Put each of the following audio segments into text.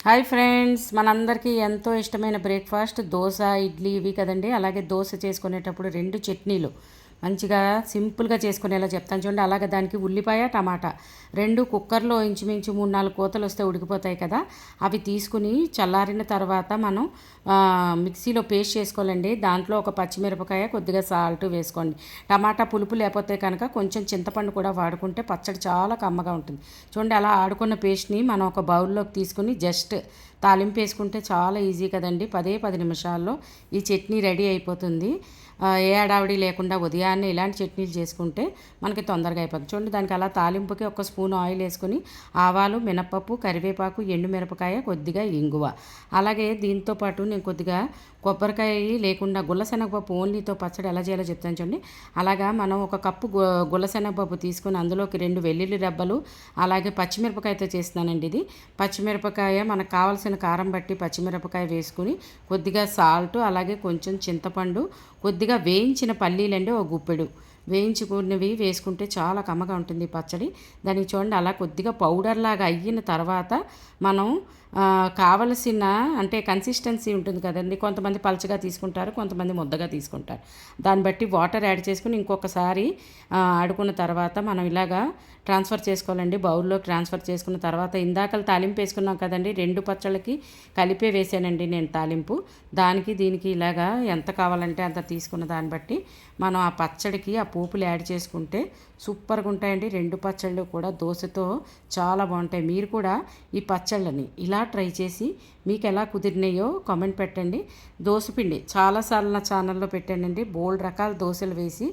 Hi friends, మనందరికీ ఎంతో ఇష్టమైన బ్రేక్ఫాస్ట్ దోశ, ఇడ్లీ ఇవి కదండి. అలాగే దోశ చేసుకునేటప్పుడు 2 చట్నీలు మంచిగా సింపుల్గా చేసుకునేలా చెప్తాను చూడండి. అలాగే దానికి ఉల్లిపాయ, టమాటా 2 కుక్కర్లో ఇంచుమించు 3-4 కోతలు వస్తే ఉడికిపోతాయి కదా. అవి తీసుకుని చల్లారిన తర్వాత మనం మిక్సీలో పేస్ట్ చేసుకోవాలండి. దాంట్లో ఒక పచ్చిమిరపకాయ, కొద్దిగా సాల్ట్ వేసుకోండి. టమాటా పులుపు లేకపోతే కనుక కొంచెం చింతపండు కూడా వాడుకుంటే పచ్చడి చాలా కమ్మగా ఉంటుంది. చూడండి, అలా ఆడుకున్న పేస్ట్ని మనం ఒక బౌల్లోకి తీసుకుని జస్ట్ తాలింపు వేసుకుంటే చాలా ఈజీ కదండి. 10 నిమిషాల్లో ఈ చట్నీ రెడీ అయిపోతుంది. ఏ హడావిడి లేకుండా ఉదయాన్నే ఇలాంటి చట్నీలు చేసుకుంటే మనకి తొందరగా అయిపోతుంది. చూడండి, దానికి అలా తాలింపుకి ఒక స్పూన్ ఆయిల్ వేసుకొని ఆవాలు, మినపప్పు, కరివేపాకు, ఎండుమిరపకాయ, కొద్దిగా ఇంగువ, అలాగే దీంతోపాటు నేను కొద్దిగా కొబ్బరికాయ లేకుండా గుల్లశనగపప్పు ఓన్లీతో పచ్చడి ఎలా చేయాలో చెప్తాను చూడండి. అలాగా మనం ఒక కప్పు గుల్లశనగపప్పు తీసుకొని అందులోకి 2 వెల్లుల్లి రెబ్బలు, అలాగే పచ్చిమిరపకాయతో చేస్తున్నానండి. ఇది పచ్చిమిరపకాయ మనకు కావాల్సిన కారం బట్టి పచ్చిమిరపకాయ వేసుకుని కొద్దిగా సాల్ట్, అలాగే కొంచెం చింతపండు, కొద్దిగా వేయించిన పల్లీలండి ఒక గుప్పెడు వేయించుకున్నవి వేసుకుంటే చాలా కమ్మగా ఉంటుంది పచ్చడి. దానికి చూడండి, అలా కొద్దిగా పౌడర్ లాగా అయిన తర్వాత మనం కావలసిన అంటే కన్సిస్టెన్సీ ఉంటుంది కదండి. కొంతమంది పలచగా తీసుకుంటారు, కొంతమంది ముద్దగా తీసుకుంటారు. దాన్ని బట్టి వాటర్ యాడ్ చేసుకుని ఇంకొకసారి ఆడుకున్న తర్వాత మనం ఇలాగా ట్రాన్స్ఫర్ చేసుకోవాలండి. బౌల్లోకి ట్రాన్స్ఫర్ చేసుకున్న తర్వాత ఇందాకలు తాలింపు వేసుకున్నాం కదండి, 2 పచ్చళ్ళకి కలిపే వేసానండి నేను తాలింపు. దానికి దీనికి ఇలాగా ఎంత కావాలంటే అంత తీసుకున్న దాన్ని బట్టి మనం ఆ పచ్చడికి ఆ పోపులు యాడ్ చేసుకుంటే సూపర్గా ఉంటాయండి. 2 పచ్చళ్ళు కూడా దోశతో చాలా బాగుంటాయి. మీరు కూడా ఈ పచ్చళ్ళని ఇలా ట్రై చేసి మీకు ఎలా కుదిరినాయో కామెంట్ పెట్టండి. దోశపిండి చాలాసార్లు నా ఛానల్లో పెట్టానండి. బోల్డ్ రకాల దోశలు వేసి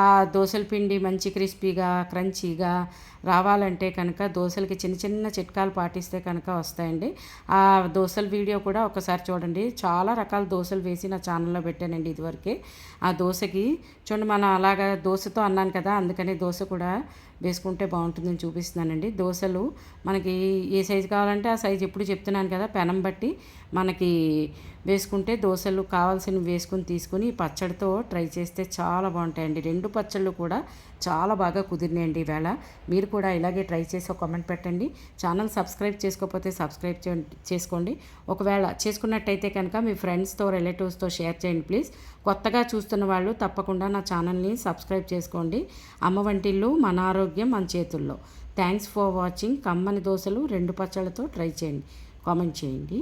ఆ దోశల పిండి మంచి క్రిస్పీగా క్రంచీగా రావాలంటే కనుక దోశలకి చిన్న చిన్న చిట్కాలు పాటిస్తే కనుక వస్తాయండి. ఆ దోశల వీడియో కూడా ఒకసారి చూడండి. చాలా రకాల దోశలు వేసి నా ఛానల్లో పెట్టానండి ఇదివరకే. ఆ దోశకి చూడండి, మనం అలాగా దోశతో అన్నాను కదా, అందుకని దోశ కూడా వేసుకుంటే బాగుంటుందని చూపిస్తున్నానండి. దోశలు మనకి ఏ సైజు కావాలంటే ఆ సైజు ఎప్పుడు చెప్తున్నాను కదా, పెనం బట్టి మనకి వేసుకుంటే దోశలు కావాల్సినవి వేసుకుని తీసుకుని పచ్చడితో ట్రై చేస్తే చాలా బాగుంటాయండి. 2 పచ్చళ్ళు కూడా చాలా బాగా కుదిరినాయండి ఈవేళ. మీరు కూడా ఇలాగే ట్రై చేసి ఒక కామెంట్ పెట్టండి. ఛానల్ సబ్స్క్రైబ్ చేసుకోకపోతే సబ్స్క్రైబ్ చేసుకోండి. ఒకవేళ చేసుకున్నట్టయితే కనుక మీ ఫ్రెండ్స్తో, రిలేటివ్స్తో షేర్ చేయండి ప్లీజ్. కొత్తగా చూస్తున్న వాళ్ళు తప్పకుండా నా ఛానల్ని సబ్స్క్రైబ్ చేసుకోండి. అమ్మ వంటిల్లు, మన ఆరోగ్యం మన చేతుల్లో. Thanks for watching. కమ్మని దోశలు 2 పచ్చళ్ళతో ట్రై చేయండి, కామెంట్ చేయండి.